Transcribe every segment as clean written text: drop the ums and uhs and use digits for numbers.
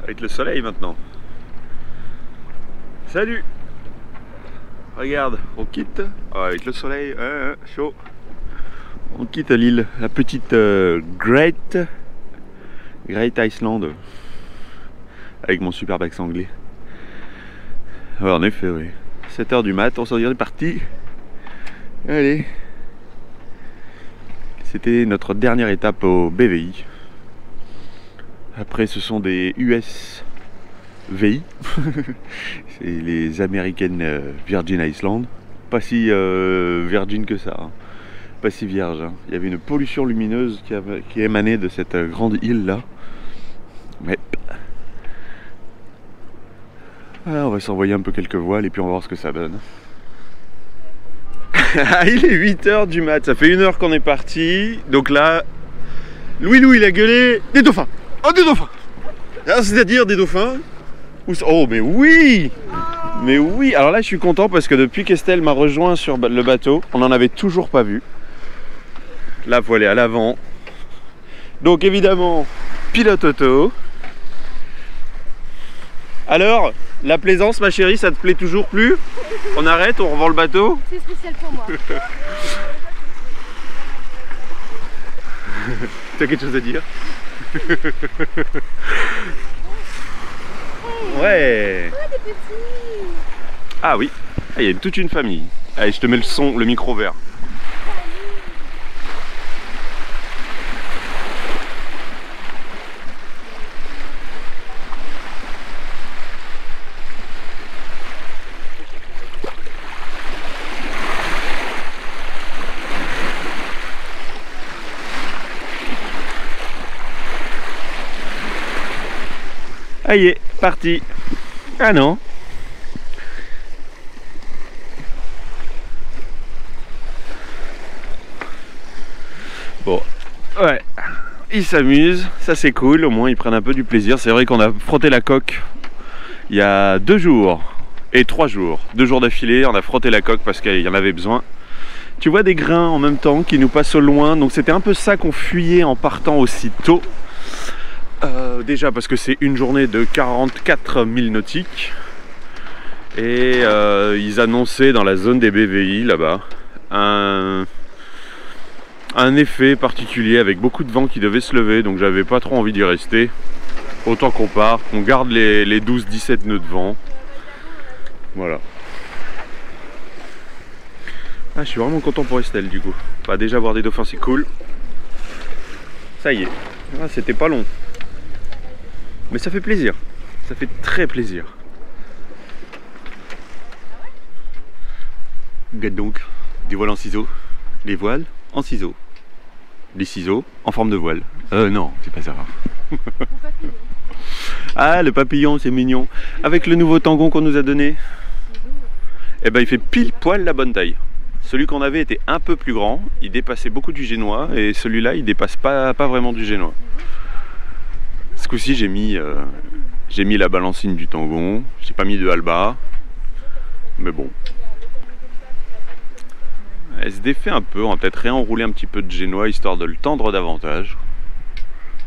Avec le soleil maintenant. Salut. Regarde, on quitte. Avec le soleil, chaud. On quitte l'île, la petite Great Iceland. Avec mon superbe accent anglais. Ouais, en effet, oui. 7 h du mat, on s'en est parti. Allez. C'était notre dernière étape au BVI. Après, ce sont des USVI. C'est les American Virgin Islands. Pas si virgin que ça. Hein. Pas si vierge. Hein. Il y avait une pollution lumineuse qui émanait de cette grande île là. Mais on va s'envoyer un peu quelques voiles et puis on va voir ce que ça donne. Il est 8 h du mat, ça fait 1 heure qu'on est parti. Donc là, Louis il a gueulé des dauphins. Oh, des dauphins. C'est-à-dire des dauphins. Oh mais oui. Mais oui, alors là je suis content parce que depuis qu'Estelle m'a rejoint sur le bateau, on n'en avait toujours pas vu. La voilée à l'avant. Donc évidemment, pilote auto. Alors, la plaisance ma chérie, ça te plaît toujours plus? On arrête, on revend le bateau? C'est spécial pour moi. Tu as quelque chose à dire? Ouais. Ah oui, il y a toute une famille. Allez, je te mets le son, le micro vert. Allez, est parti. Ah non. Bon, ouais, ils s'amusent, ça c'est cool, au moins ils prennent un peu du plaisir. C'est vrai qu'on a frotté la coque il y a 2 jours et 3 jours. 2 jours d'affilée, on a frotté la coque parce qu'il y en avait besoin. Tu vois des grains en même temps qui nous passent au loin, donc c'était un peu ça qu'on fuyait en partant aussi tôt. Déjà parce que c'est une journée de 44 000 nautiques et ils annonçaient dans la zone des BVI là-bas un effet particulier avec beaucoup de vent qui devait se lever, donc j'avais pas trop envie d'y rester. Autant qu'on part, qu'on garde les 12-17 nœuds de vent. Voilà. Ah, je suis vraiment content pour Estelle du coup. Bah, déjà voir des dauphins c'est cool. Ça y est, ah, c'était pas long. Mais ça fait plaisir, ça fait très plaisir. Regarde donc, des voiles en ciseaux, les voiles en ciseaux, les ciseaux en forme de voile. Non, c'est pas ça. Ah, le papillon, c'est mignon. Avec le nouveau tangon qu'on nous a donné, eh ben, il fait pile poil la bonne taille. Celui qu'on avait était un peu plus grand, il dépassait beaucoup du génois, et celui-là, il dépasse pas vraiment du génois. Ce coup-ci, j'ai mis la balancine du tangon, j'ai pas mis de alba, mais bon. Elle se défait un peu, on va peut-être réenrouler un petit peu de génois histoire de le tendre davantage.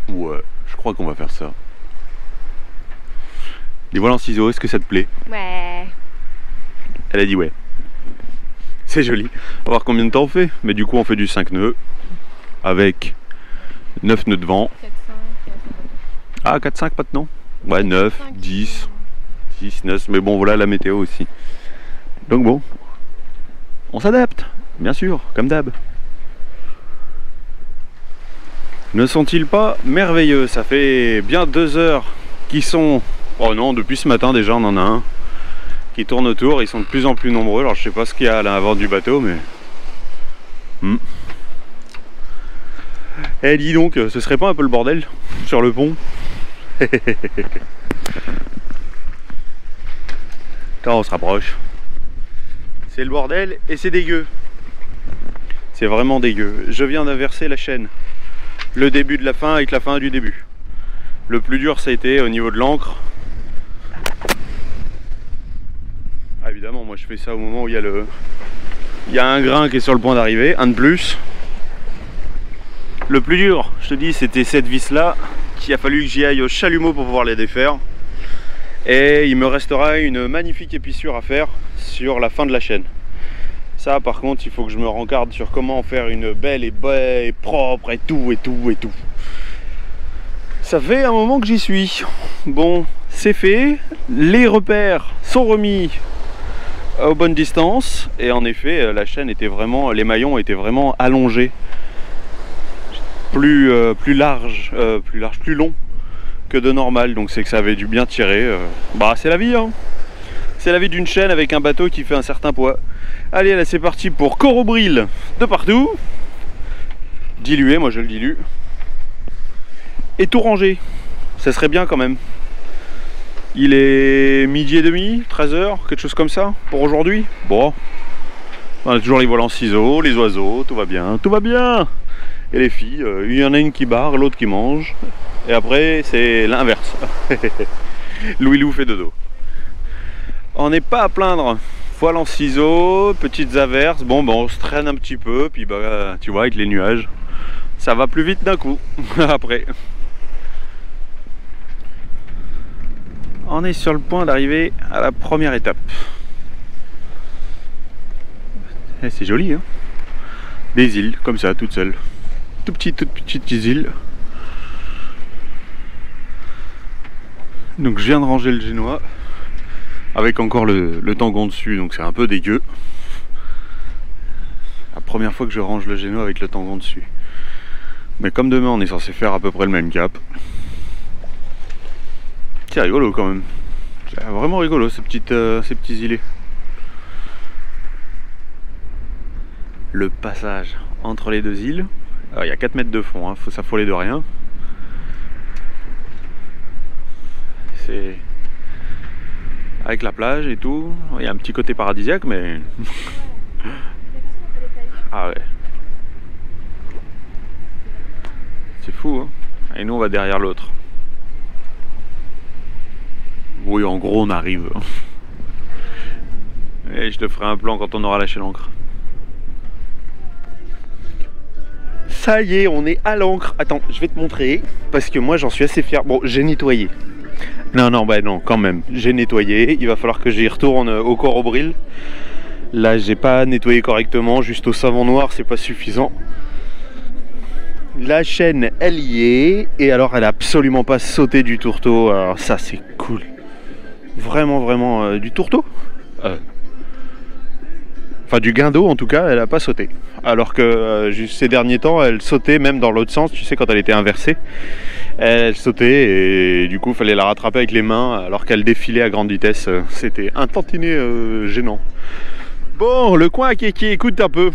Ouais, je crois qu'on va faire ça. Les voiles en ciseaux, est-ce que ça te plaît? Ouais. Elle a dit ouais. C'est joli. On va voir combien de temps on fait. Mais du coup, on fait du 5 nœuds avec 9 nœuds de vent. 4, 5, 4, Ah, 4-5 maintenant? Ouais, 9, 10, 10, 9. Mais bon, voilà la météo aussi. Donc bon, on s'adapte, bien sûr, comme d'hab. Ne sont-ils pas merveilleux? Ça fait bien 2 heures qu'ils sont... Oh non, depuis ce matin déjà, on en a un qui tourne autour. Ils sont de plus en plus nombreux. Alors je sais pas ce qu'il y a à l'avant du bateau, mais... Eh, dis donc, ce serait pas un peu le bordel sur le pont? Quand on se rapproche, c'est le bordel et c'est dégueu. C'est vraiment dégueu. Je viens d'inverser la chaîne. Le début de la fin avec la fin du début. Le plus dur ça a été au niveau de l'ancre. Ah, évidemment, moi je fais ça au moment où il y a un grain qui est sur le point d'arriver, un de plus. Le plus dur, je te dis, c'était cette vis là Il a fallu que j'y aille au chalumeau pour pouvoir les défaire. Et il me restera une magnifique épissure à faire sur la fin de la chaîne. Ça par contre il faut que je me rencarde sur comment faire une belle et propre et tout. Ça fait un moment que j'y suis. Bon, c'est fait. Les repères sont remis aux bonnes distances. Et en effet, la chaîne était vraiment, les maillons étaient vraiment allongés. Plus long que de normal. Donc c'est que ça avait dû bien tirer. Bah c'est la vie hein. C'est la vie d'une chaîne avec un bateau qui fait un certain poids. Allez là c'est parti pour Corobril de partout. Dilué, moi je le dilue. Et tout rangé. Ça serait bien quand même. Il est midi et demi, 13h, quelque chose comme ça pour aujourd'hui. Bon. On a toujours les volants ciseaux, les oiseaux, tout va bien, tout va bien. Et les filles, il y en a une qui barre, l'autre qui mange. Et après c'est l'inverse. Louis-Lou fait dodo. On n'est pas à plaindre. Voile en ciseaux, petites averses. Bon, ben on se traîne un petit peu. Puis bah, tu vois, avec les nuages, ça va plus vite d'un coup. Après. On est sur le point d'arriver à la première étape. Eh, c'est joli, hein. Des îles, comme ça, toutes seules. Toutes petites îles. Donc je viens de ranger le génois. Avec encore le tangon dessus, donc c'est un peu dégueu. La première fois que je range le génois avec le tangon dessus. Mais comme demain on est censé faire à peu près le même cap. C'est rigolo quand même. C'est vraiment rigolo ces petits îlets. Le passage entre les deux îles. Alors, il y a 4 mètres de fond, hein, faut s'affoler de rien. C'est... avec la plage et tout, il y a un petit côté paradisiaque, mais... ah ouais. C'est fou, hein. Et nous, on va derrière l'autre. Oui, en gros, on arrive. Et je te ferai un plan quand on aura lâché l'ancre. Ça y est, on est à l'ancre. Attends, je vais te montrer, parce que moi, j'en suis assez fier. Bon, j'ai nettoyé. Non, bah non, quand même. J'ai nettoyé. Il va falloir que j'y retourne au Corobril. Là, j'ai pas nettoyé correctement. Juste au savon noir, c'est pas suffisant. La chaîne, elle y est. Et alors, elle a absolument pas sauté du tourteau. Alors ça, c'est cool. Vraiment, du tourteau. Enfin, du guindeau, en tout cas, elle a pas sauté. Alors que ces derniers temps, elle sautait même dans l'autre sens. Tu sais, quand elle était inversée. Elle sautait et du coup il fallait la rattraper avec les mains alors qu'elle défilait à grande vitesse. C'était un tantinet gênant. Bon, le coin à kéké, écoute un peu.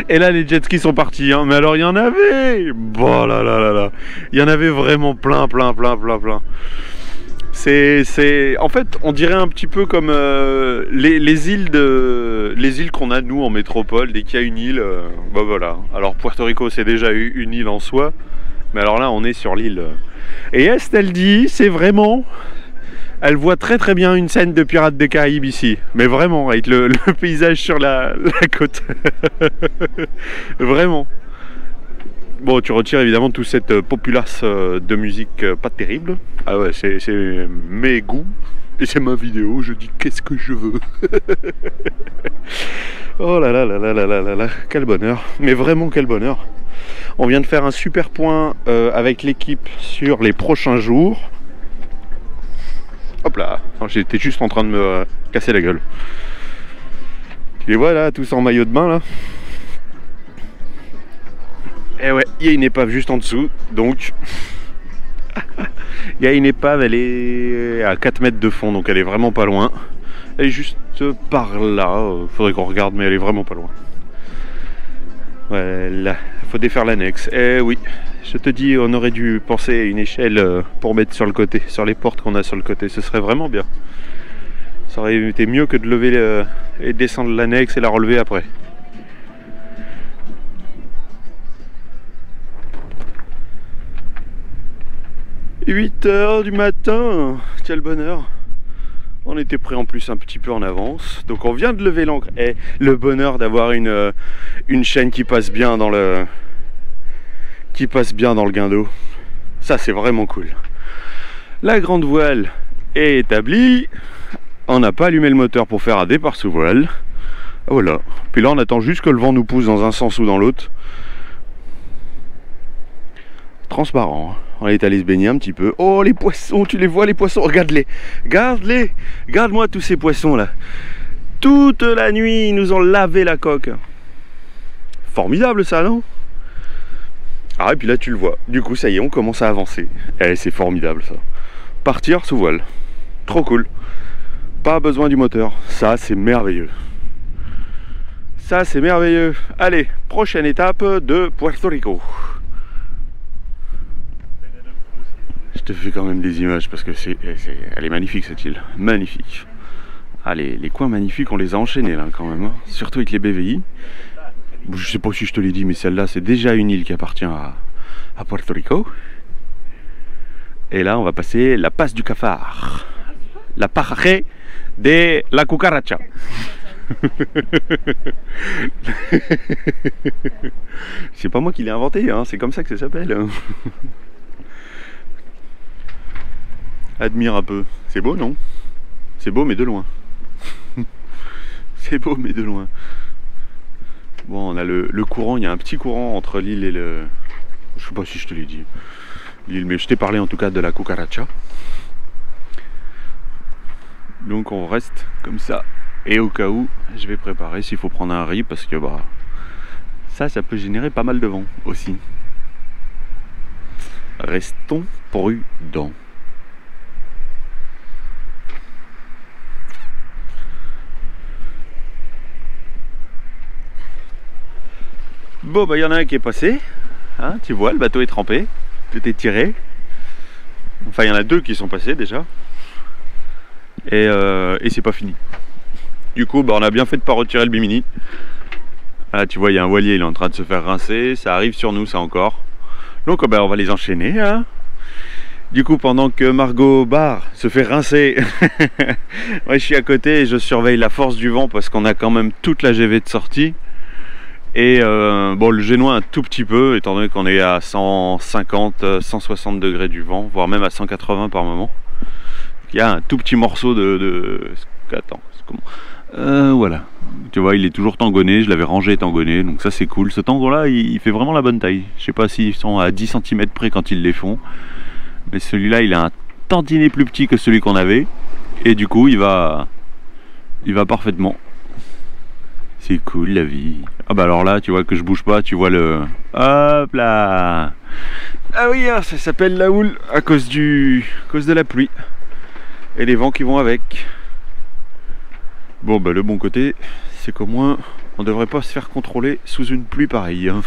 Et là les jet skis sont partis, hein. Mais alors il y en avait. Bon là. Il y en avait vraiment plein. En fait, on dirait un petit peu comme les îles qu'on a nous en métropole. Dès qu'il y a une île, bah voilà. Alors Puerto Rico, c'est déjà une île en soi, mais alors là, on est sur l'île. Et Est, elle dit, c'est vraiment, elle voit très bien une scène de Pirates des Caraïbes ici, mais vraiment avec le paysage sur la côte. Vraiment. Bon, tu retires évidemment toute cette populace de musique pas terrible. Ah ouais, c'est mes goûts et c'est ma vidéo, je dis qu'est-ce que je veux. Oh là, quel bonheur. Mais vraiment quel bonheur. On vient de faire un super point avec l'équipe sur les prochains jours. Hop là, j'étais juste en train de me casser la gueule. Tu les vois là, tous en maillot de bain là. Et ouais, il y a une épave juste en dessous, donc il y a une épave, elle est à 4 mètres de fond, donc elle est vraiment pas loin. Elle est juste par là, faudrait qu'on regarde, mais elle est vraiment pas loin. Voilà, faut défaire l'annexe. Eh oui, je te dis, on aurait dû penser à une échelle pour mettre sur le côté, sur les portes qu'on a sur le côté, ce serait vraiment bien. Ça aurait été mieux que de lever et descendre l'annexe et la relever après. 8 h du matin, quel bonheur. On était prêt en plus un petit peu en avance. Donc on vient de lever l'ancre. Et le bonheur d'avoir une chaîne qui passe bien dans le guindeau. Ça c'est vraiment cool. La grande voile est établie. On n'a pas allumé le moteur pour faire un départ sous voile. Voilà. Puis là on attend juste que le vent nous pousse dans un sens ou dans l'autre. Transparent. On est allé se baigner un petit peu. Oh les poissons, tu les vois les poissons, regarde-les. Regarde-les. Regarde-moi tous ces poissons là. Toute la nuit ils nous ont lavé la coque. Formidable ça, non? Ah et puis là tu le vois. Du coup ça y est, on commence à avancer. Eh c'est formidable ça. Partir sous voile. Trop cool. Pas besoin du moteur. Ça c'est merveilleux. Ça c'est merveilleux. Allez, prochaine étape de Puerto Rico. Je te fais quand même des images parce que elle est magnifique cette île. Magnifique. Ah, les coins magnifiques, on les a enchaînés là quand même. Hein. Surtout avec les BVI. Je sais pas si je te l'ai dit, mais celle-là c'est déjà une île qui appartient à Puerto Rico. Et là on va passer la passe du cafard. La paraje de la cucaracha. C'est pas moi qui l'ai inventé, hein, c'est comme ça que ça s'appelle. Admire un peu. C'est beau, non? C'est beau, mais de loin. C'est beau, mais de loin. Bon, on a le courant. Il y a un petit courant entre l'île et le... Je sais pas si je te l'ai dit. L'île, mais je t'ai parlé en tout cas de la cucaracha. Donc on reste comme ça. Et au cas où, je vais préparer s'il faut prendre un riz parce que bah ça peut générer pas mal de vent aussi. Restons prudents. Bon bah il y en a un qui est passé, hein, tu vois le bateau est trempé, tout est tiré. Enfin il y en a deux qui sont passés déjà. Et c'est pas fini. Du coup bah, on a bien fait de pas retirer le bimini. Ah tu vois il y a un voilier, il est en train de se faire rincer, ça arrive sur nous ça encore. Donc bah, on va les enchaîner. Hein. Du coup pendant que Margot Barre se fait rincer, moi je suis à côté et je surveille la force du vent parce qu'on a quand même toute la GV de sortie. Et bon le génois un tout petit peu étant donné qu'on est à 150 160 degrés du vent, voire même à 180 par moment. Il y a un tout petit morceau attends, comment voilà, tu vois il est toujours tangonné, je l'avais rangé tangonné, donc ça c'est cool. Ce tangon là il fait vraiment la bonne taille. Je sais pas s'ils sont à 10 cm près quand ils les font, mais celui-là il a un tantinet plus petit que celui qu'on avait et du coup il va parfaitement. C'est cool la vie. Ah bah alors là tu vois que je bouge pas, tu vois le... Hop là. Ah oui ça s'appelle la houle à cause de la pluie. Et les vents qui vont avec. Bon bah le bon côté c'est qu'au moins on devrait pas se faire contrôler sous une pluie pareille. Hein.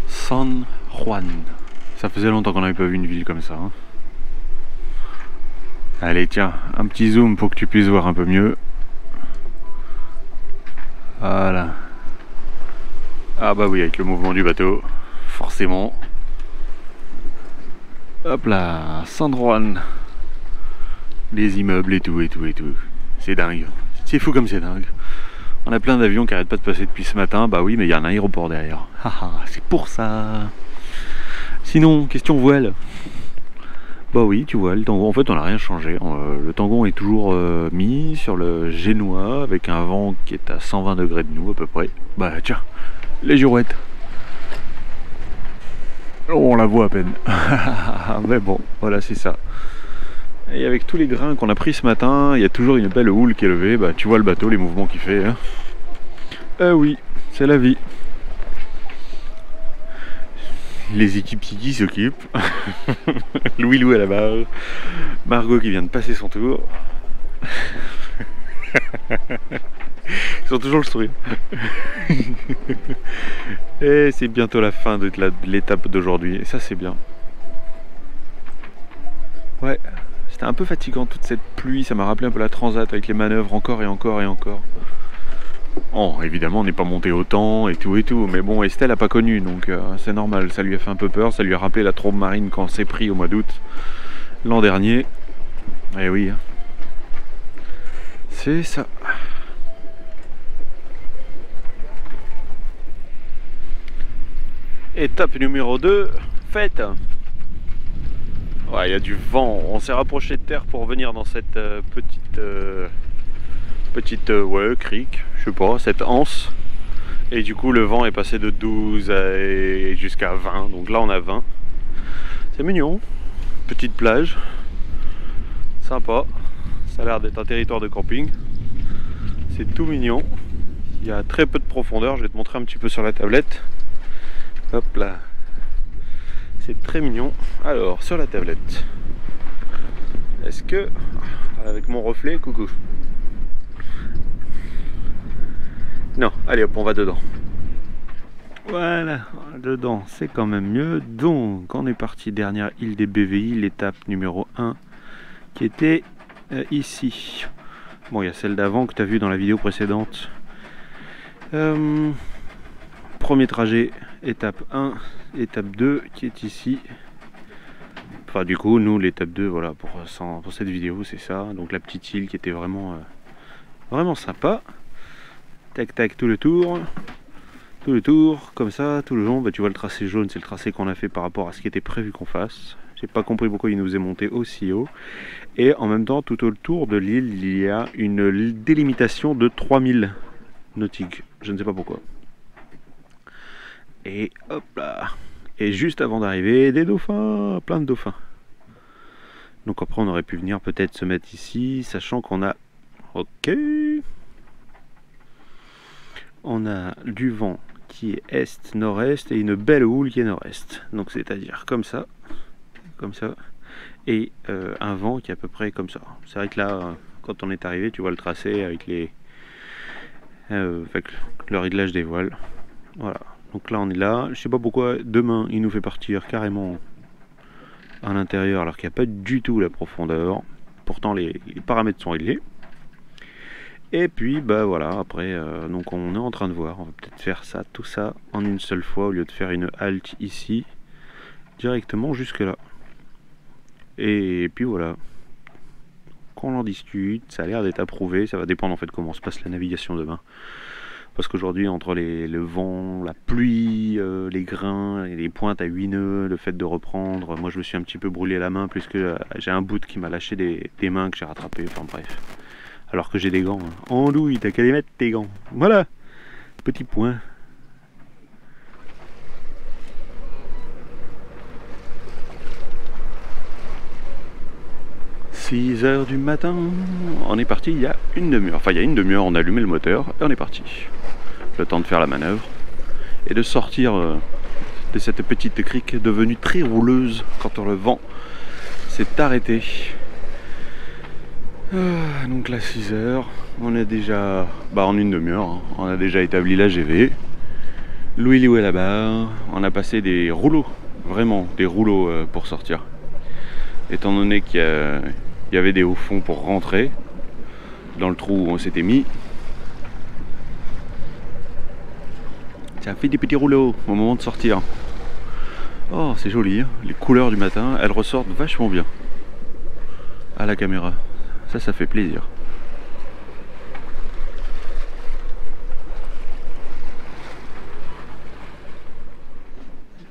San Juan. Ça faisait longtemps qu'on n'avait pas vu une ville comme ça. Hein. Allez tiens, un petit zoom pour que tu puisses voir un peu mieux. Voilà. Ah bah oui, avec le mouvement du bateau, forcément. Hop là, San Juan. Les immeubles et tout. C'est dingue. C'est fou comme c'est dingue. On a plein d'avions qui arrêtent pas de passer depuis ce matin. Bah oui, mais il y a un aéroport derrière. C'est pour ça. Sinon, question voile. Bah oui, tu vois, le tangon, en fait on n'a rien changé. Le tangon est toujours mis sur le génois avec un vent qui est à 120 degrés de nous à peu près. Bah tiens, les girouettes. Oh, on la voit à peine. Mais bon, voilà c'est ça. Et avec tous les grains qu'on a pris ce matin, il y a toujours une belle houle qui est levée. Bah tu vois le bateau, les mouvements qu'il fait. Hein. Oui, c'est la vie. Les équipes qui s'occupent. Louis à la barre. Margot qui vient de passer son tour. Ils ont toujours le sourire. Et c'est bientôt la fin de l'étape d'aujourd'hui. Et ça c'est bien. Ouais, c'était un peu fatigant toute cette pluie. Ça m'a rappelé un peu la transat avec les manœuvres encore et encore et encore. Oh, évidemment, on n'est pas monté autant et tout, mais bon, Estelle a pas connu, donc c'est normal, ça lui a fait un peu peur, ça lui a rappelé la trombe marine quand on s'est pris au mois d'août l'an dernier. Eh oui, hein. C'est ça. Étape numéro 2, faite. Ouais, il y a du vent, on s'est rapproché de terre pour venir dans cette petite crique, je sais pas, cette anse. Et du coup le vent est passé de 12 jusqu'à 20, donc là on a 20. C'est mignon, petite plage, sympa, ça a l'air d'être un territoire de camping. C'est tout mignon, il y a très peu de profondeur, je vais te montrer un petit peu sur la tablette. Hop là, c'est très mignon. Alors sur la tablette, est-ce que, avec mon reflet, coucou. Non, allez hop, on va dedans. Voilà, dedans c'est quand même mieux. Donc on est parti, dernière île des BVI, l'étape numéro 1 qui était ici. Bon, il y a celle d'avant que tu as vu dans la vidéo précédente. Premier trajet, étape 1, étape 2 qui est ici. Enfin du coup, nous l'étape 2, voilà, pour cette vidéo c'est ça. Donc la petite île qui était vraiment sympa. Tac tac, tout le tour, comme ça, tout le long. Bah, tu vois le tracé jaune, c'est le tracé qu'on a fait par rapport à ce qui était prévu qu'on fasse. J'ai pas compris pourquoi il nous est monté aussi haut. Et en même temps, tout autour de l'île, il y a une délimitation de 3000 nautiques. Je ne sais pas pourquoi. Et hop là. Et juste avant d'arriver, des dauphins, plein de dauphins. Donc après, on aurait pu venir peut-être se mettre ici, sachant qu'on a... Ok. On a du vent qui est est-nord-est et une belle houle qui est nord-est. Donc c'est-à-dire comme ça, et un vent qui est à peu près comme ça. C'est vrai que là, quand on est arrivé, tu vois le tracé avec le réglage des voiles. Voilà. Donc là on est là. Je sais pas pourquoi demain il nous fait partir carrément à l'intérieur alors qu'il n'y a pas du tout la profondeur. Pourtant les paramètres sont réglés. Et puis bah voilà, après donc on est en train de voir, on va peut-être faire ça, tout ça en une seule fois au lieu de faire une halte ici, directement jusque là. Et puis voilà, qu'on en discute, ça a l'air d'être approuvé, ça va dépendre en fait comment se passe la navigation demain. Parce qu'aujourd'hui entre le vent, la pluie, les grains, et les pointes à 8 nœuds, le fait de reprendre, moi je me suis un petit peu brûlé la main puisque j'ai un bout qui m'a lâché des mains que j'ai rattrapé, enfin bref. Alors que j'ai des gants. Andouille, t'as qu'à les mettre tes gants. Voilà. Petit point. « 6 h du matin. On est parti il y a une demi-heure. Enfin, il y a une demi-heure, on a allumé le moteur et on est parti. Le temps de faire la manœuvre et de sortir de cette petite crique devenue très rouleuse quand le vent s'est arrêté. Donc là 6 h, on est déjà en une demi-heure, hein, on a déjà établi la GV. Louis est là-bas, on a passé des rouleaux, vraiment des rouleaux pour sortir. Étant donné qu'il y avait des hauts fonds pour rentrer dans le trou où on s'était mis. Ça fait des petits rouleaux au moment de sortir. Oh c'est joli, hein, les couleurs du matin, elles ressortent vachement bien à la caméra. Ça fait plaisir.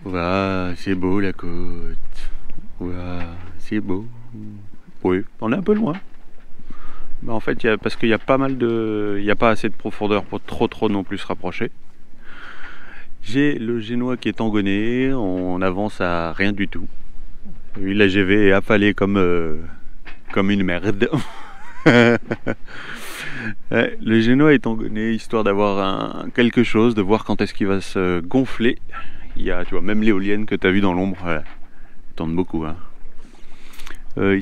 Voilà, c'est beau la côte. Voilà, c'est beau. Oui, on est un peu loin. Mais en fait, parce qu'il y a pas mal de... Il n'y a pas assez de profondeur pour trop non plus se rapprocher. J'ai le génois qui est engonné, on avance à rien du tout. Oui, la GV est affalée comme une merde. Ouais, le génois est engonné histoire d'avoir quelque chose, de voir quand est-ce qu'il va se gonfler. Il y a, tu vois, même l'éolienne que tu as vu dans l'ombre, elle tente beaucoup. Hein.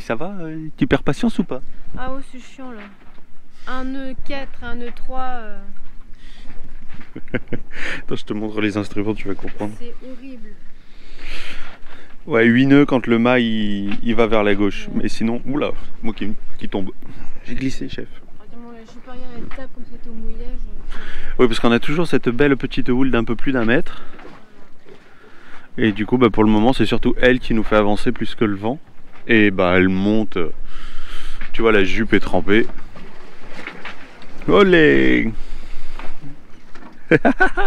Ça va tu perds patience ou pas? Ah ouais, c'est chiant là. Un nœud 4, un nœud 3. Attends, je te montre les instruments, tu vas comprendre. C'est horrible. Ouais, 8 nœuds quand le mât il va vers la gauche. Ouais. Mais sinon, oula, moi qui tombe. J'ai glissé, chef. Regarde-moi je peux rien, elle tape comme c'était au mouillage. Oui, parce qu'on a toujours cette belle petite houle d'un peu plus d'un mètre. Et du coup, bah, pour le moment, c'est surtout elle qui nous fait avancer plus que le vent. Et bah, elle monte. Tu vois, la jupe est trempée. Olé!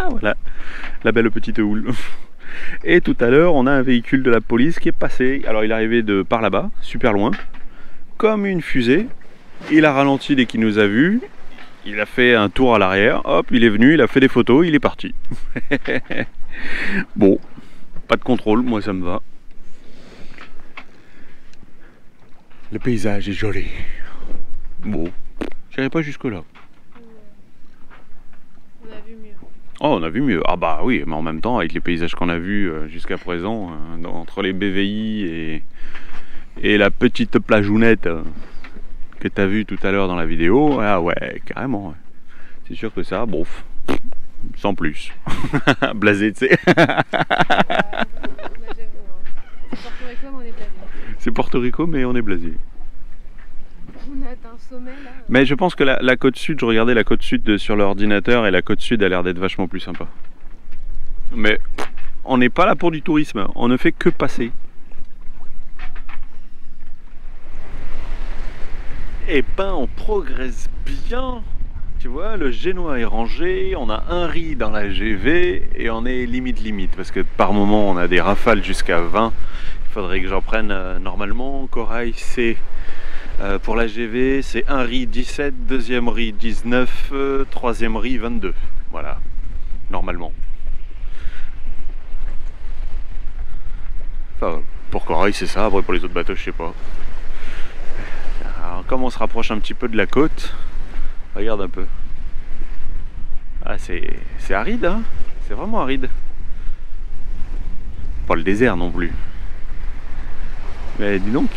Voilà, la belle petite houle. Et tout à l'heure, on a un véhicule de la police qui est passé. Alors, il est arrivé de par là-bas, super loin, comme une fusée. Il a ralenti dès qu'il nous a vus. Il a fait un tour à l'arrière. Hop, il est venu, il a fait des photos, il est parti. Bon, pas de contrôle, moi ça me va. Le paysage est joli. Bon, j'irai pas jusque là. On a vu mieux. Oh, on a vu mieux. Ah bah oui, mais en même temps, avec les paysages qu'on a vus jusqu'à présent, entre les BVI et la petite plageounette que tu as vue tout à l'heure dans la vidéo, ah ouais, carrément. Ouais. C'est sûr que ça, bon, sans plus. Blasé, tu sais. C'est Porto Rico, mais on est blasé. On a atteint un sommet là. Mais je pense que la côte sud, je regardais la côte sud sur l'ordinateur et la côte sud a l'air d'être vachement plus sympa. Mais on n'est pas là pour du tourisme, on ne fait que passer. Et ben on progresse bien. Tu vois, le génois est rangé, on a un riz dans la GV et on est limite parce que par moment on a des rafales jusqu'à 20. Il faudrait que j'en prenne normalement. Corail c'est pour la GV, c'est un riz 17, deuxième riz 19, troisième riz 22. Voilà, normalement. Enfin, pour Corail c'est ça, après pour les autres bateaux je sais pas. Alors comme on se rapproche un petit peu de la côte, regarde un peu. Ah c'est aride hein, c'est vraiment aride. Pas le désert non plus. Mais dis donc.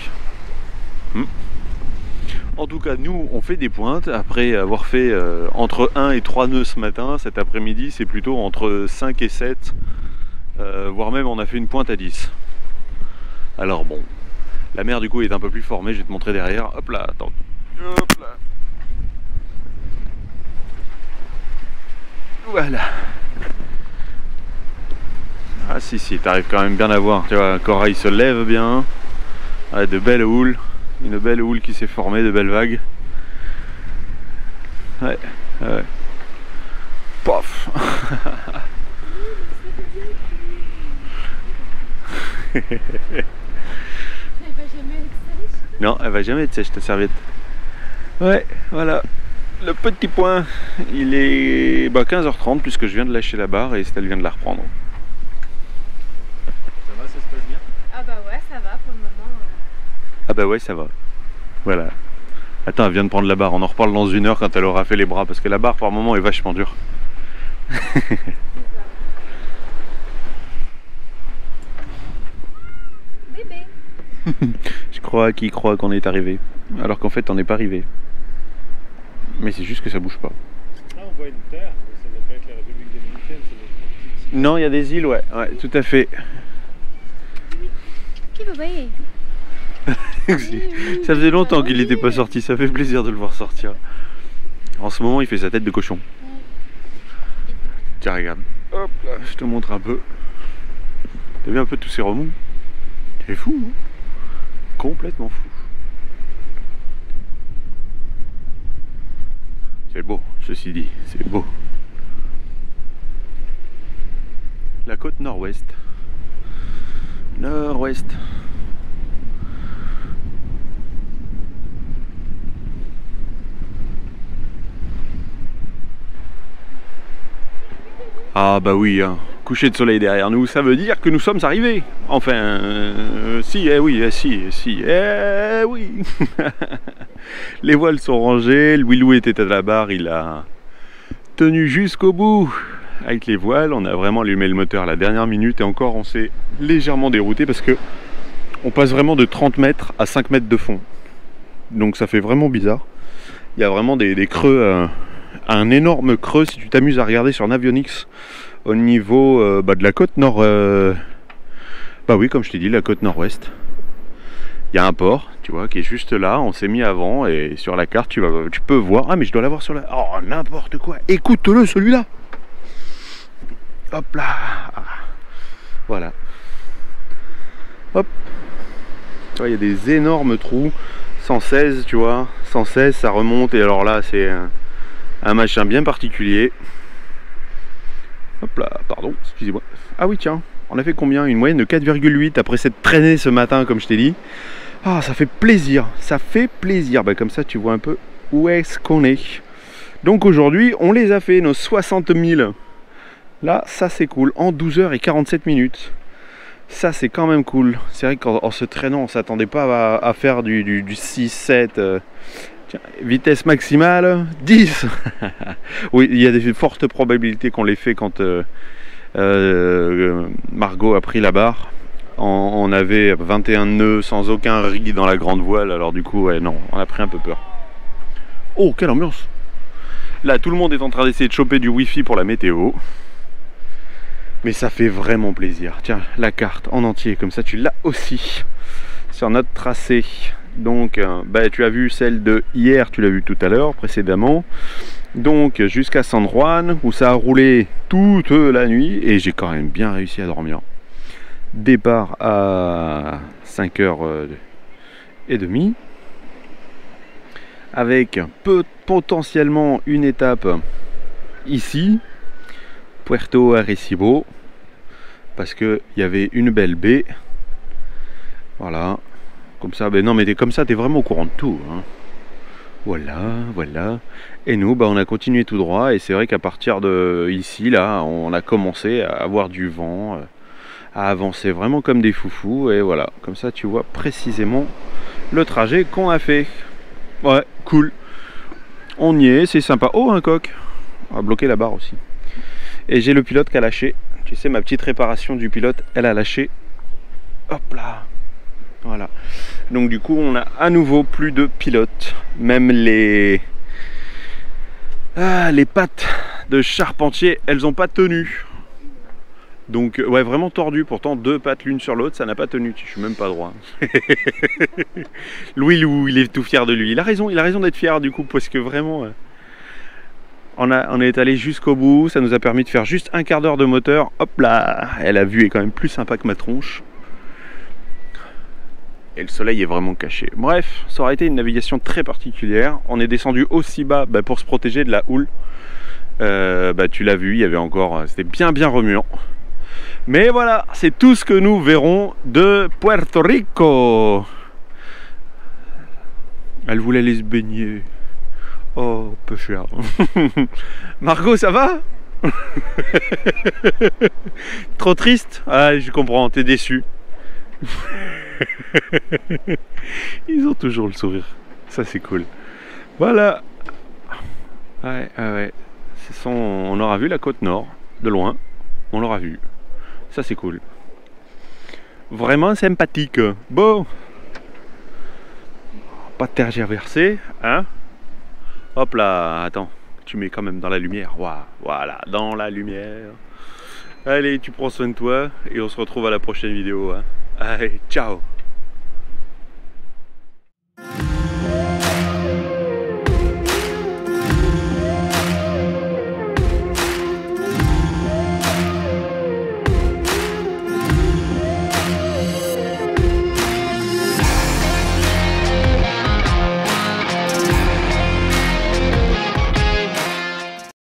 En tout cas, nous, on fait des pointes. Après avoir fait entre 1 et 3 nœuds ce matin, cet après-midi, c'est plutôt entre 5 et 7. Voire même, on a fait une pointe à 10. Alors bon, la mer, du coup, est un peu plus formée. Je vais te montrer derrière. Hop là, attends. Hop là. Voilà. Ah si, t'arrives quand même bien à voir. Tu vois, Corail se lève bien. Ouais, de belles houles. Une belle houle qui s'est formée, de belles vagues. Ouais. Pof. Elle va jamais être sèche. Non, elle va jamais être sèche ta serviette. Ouais, voilà. Le petit point, il est 15h30 puisque je viens de lâcher la barre et Estelle vient de la reprendre. Ça va, ça se passe bien? Ah bah ouais, ça va pour le moment. Ah bah ouais, ça va. Voilà. Attends, elle vient de prendre la barre. On en reparle dans 1 heure quand elle aura fait les bras parce que la barre par moment est vachement dure. Bébé. Je crois qu'il croit qu'on est arrivé. Alors qu'en fait on n'est pas arrivé. Mais c'est juste que ça bouge pas. Là on voit une terre, mais ça ne doit pas être la République dominicaine, ça doit être une petite île. Non, il y a des îles, ouais, tout à fait. Qui va voyer? Ça faisait longtemps qu'il n'était pas sorti, ça fait plaisir de le voir sortir. En ce moment il fait sa tête de cochon. Tiens regarde, hop là, je te montre un peu. T'as vu un peu tous ces remous? C'est fou, hein? Complètement fou. C'est beau, ceci dit, c'est beau. La côte nord-ouest. Nord-ouest. Ah bah oui, hein. Coucher de soleil derrière nous, ça veut dire que nous sommes arrivés. Enfin, si, oui, oui. Les voiles sont rangées, le Willou était à la barre, il a tenu jusqu'au bout. Avec les voiles, on a vraiment allumé le moteur à la dernière minute et encore on s'est légèrement dérouté parce que on passe vraiment de 30 mètres à 5 mètres de fond. Donc ça fait vraiment bizarre. Il y a vraiment des creux, un énorme creux si tu t'amuses à regarder sur Navionics au niveau de la côte nord. Bah oui, comme je t'ai dit, la côte nord-ouest. Il y a un port, tu vois, qui est juste là. On s'est mis avant et sur la carte, tu peux voir. Ah, mais je dois l'avoir sur la... Oh, n'importe quoi. Écoute-le, celui-là. Hop là. Voilà. Hop. Tu vois, il y a des énormes trous. 116, tu vois. 116, ça remonte. Et alors là, c'est un machin bien particulier. Hop là, pardon, excusez-moi. Ah oui, tiens. On a fait combien? Une moyenne de 4,8 après cette traînée ce matin, comme je t'ai dit. Ah, ça fait plaisir. Ça fait plaisir. Bah, comme ça, tu vois un peu où est-ce qu'on est. Donc aujourd'hui, on les a fait, nos 60 000. Là, ça c'est cool. En 12 h et 47 minutes. Ça, c'est quand même cool. C'est vrai qu'en se traînant, on ne s'attendait pas à faire du 6, 7. Tiens, vitesse maximale, 10. Oui, il y a des fortes probabilités qu'on les fait quand... Margot a pris la barre. On avait 21 nœuds sans aucun riz dans la grande voile. Alors du coup, ouais, non, on a pris un peu peur. Oh, quelle ambiance! Là, tout le monde est en train d'essayer de choper du wifi pour la météo. Mais ça fait vraiment plaisir. Tiens, la carte en entier, comme ça tu l'as aussi sur notre tracé. Donc, bah, tu as vu celle de hier, tu l'as vu tout à l'heure, précédemment. Donc jusqu'à San Juan où ça a roulé toute la nuit et j'ai quand même bien réussi à dormir. Départ à 5h30 avec potentiellement une étape ici, Puerto Arecibo, parce que il y avait une belle baie. Voilà, comme ça. Ben non, mais comme ça, t'es vraiment au courant de tout, hein. Voilà, voilà. Et nous, bah, on a continué tout droit. Et c'est vrai qu'à partir de ici, là, on a commencé à avoir du vent, à avancer vraiment comme des foufous. Et voilà, comme ça, tu vois précisément le trajet qu'on a fait. Ouais, cool. On y est, c'est sympa. Oh, un coq. On va bloquer la barre aussi. Et j'ai le pilote qui a lâché. Tu sais, ma petite réparation du pilote, elle a lâché. Hop là. Voilà. Donc du coup, on a à nouveau plus de pilotes. Même les pattes de charpentier, elles n'ont pas tenu. Donc ouais, vraiment tordu. Pourtant, deux pattes l'une sur l'autre, ça n'a pas tenu. Je suis même pas droit. Louis Lou, il est tout fier de lui. Il a raison d'être fier du coup, parce que vraiment, on est allé jusqu'au bout. Ça nous a permis de faire juste un quart d'heure de moteur. Hop là, et la vue est quand même plus sympa que ma tronche. Et le soleil est vraiment caché. Bref, ça aurait été une navigation très particulière. On est descendu aussi bas pour se protéger de la houle. Tu l'as vu, il y avait encore... C'était bien remuant. Mais voilà, c'est tout ce que nous verrons de Puerto Rico. Elle voulait aller se baigner. Oh, peu cher. Margot, ça va? Trop triste? Ah, je comprends, t'es déçu. Ils ont toujours le sourire, ça c'est cool. Voilà. Ouais. On aura vu la côte nord de loin, on l'aura vu. Ça c'est cool. Vraiment sympathique. Bon, pas de tergiverser, hein. Hop là, attends, tu mets quand même dans la lumière. Voilà, dans la lumière. Allez, tu prends soin de toi et on se retrouve à la prochaine vidéo, hein. Allez, ciao.